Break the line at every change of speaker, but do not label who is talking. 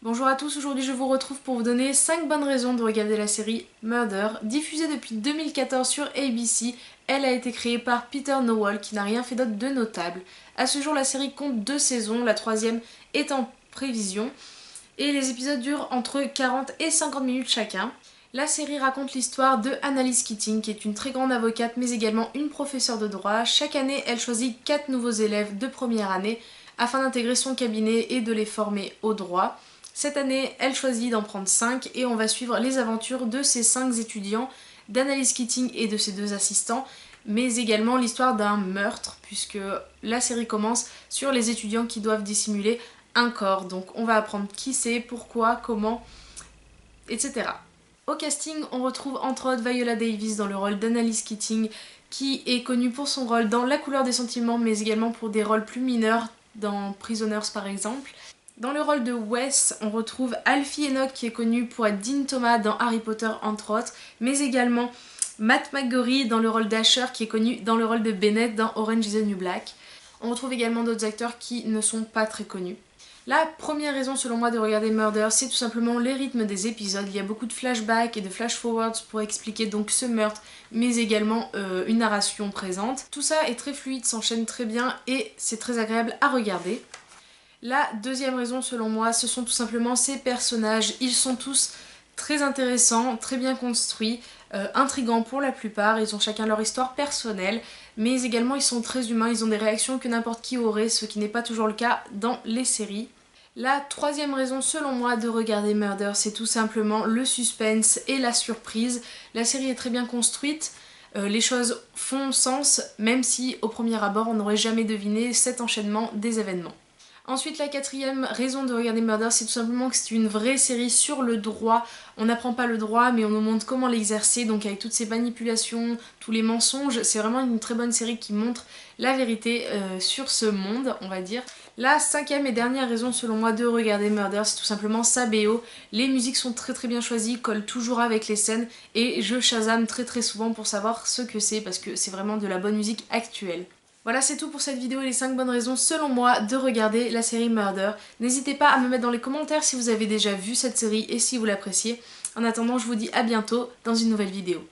Bonjour à tous, aujourd'hui je vous retrouve pour vous donner 5 bonnes raisons de regarder la série Murder. Diffusée depuis 2014 sur ABC, elle a été créée par Peter Nowell qui n'a rien fait d'autre de notable. À ce jour la série compte 2 saisons, la troisième est en prévision et les épisodes durent entre 40 et 50 minutes chacun. La série raconte l'histoire de Annalise Keating qui est une très grande avocate mais également une professeure de droit. Chaque année elle choisit 4 nouveaux élèves de première année afin d'intégrer son cabinet et de les former au droit. Cette année, elle choisit d'en prendre 5 et on va suivre les aventures de ces 5 étudiants, d'Annalise Keating et de ses 2 assistants, mais également l'histoire d'un meurtre, puisque la série commence sur les étudiants qui doivent dissimuler un corps. Donc on va apprendre qui c'est, pourquoi, comment, etc. Au casting, on retrouve entre autres Viola Davis dans le rôle d'Annalise Keating, qui est connue pour son rôle dans La couleur des sentiments, mais également pour des rôles plus mineurs, dans Prisoners par exemple. Dans le rôle de Wes, on retrouve Alfie Enoch qui est connu pour être Dean Thomas dans Harry Potter entre autres, mais également Matt McGorry dans le rôle d'Asher qui est connu dans le rôle de Bennett dans Orange is the New Black. On retrouve également d'autres acteurs qui ne sont pas très connus. La première raison selon moi de regarder Murder, c'est tout simplement les rythmes des épisodes. Il y a beaucoup de flashbacks et de flash-forwards pour expliquer donc ce meurtre, mais également une narration présente. Tout ça est très fluide, s'enchaîne très bien et c'est très agréable à regarder. La deuxième raison selon moi, ce sont tout simplement ces personnages. Ils sont tous très intéressants, très bien construits, intrigants pour la plupart. Ils ont chacun leur histoire personnelle, mais également ils sont très humains, ils ont des réactions que n'importe qui aurait, ce qui n'est pas toujours le cas dans les séries. La troisième raison selon moi de regarder Murder, c'est tout simplement le suspense et la surprise. La série est très bien construite, les choses font sens, même si au premier abord on n'aurait jamais deviné cet enchaînement des événements. Ensuite, la quatrième raison de regarder Murder, c'est tout simplement que c'est une vraie série sur le droit. On n'apprend pas le droit, mais on nous montre comment l'exercer, donc avec toutes ces manipulations, tous les mensonges, c'est vraiment une très bonne série qui montre la vérité sur ce monde, on va dire. La cinquième et dernière raison selon moi de regarder Murder, c'est tout simplement sa BO. Les musiques sont très bien choisies, collent toujours avec les scènes, et je Shazam très souvent pour savoir ce que c'est, parce que c'est vraiment de la bonne musique actuelle. Voilà, c'est tout pour cette vidéo et les 5 bonnes raisons selon moi de regarder la série Murder. N'hésitez pas à me mettre dans les commentaires si vous avez déjà vu cette série et si vous l'appréciez. En attendant, je vous dis à bientôt dans une nouvelle vidéo.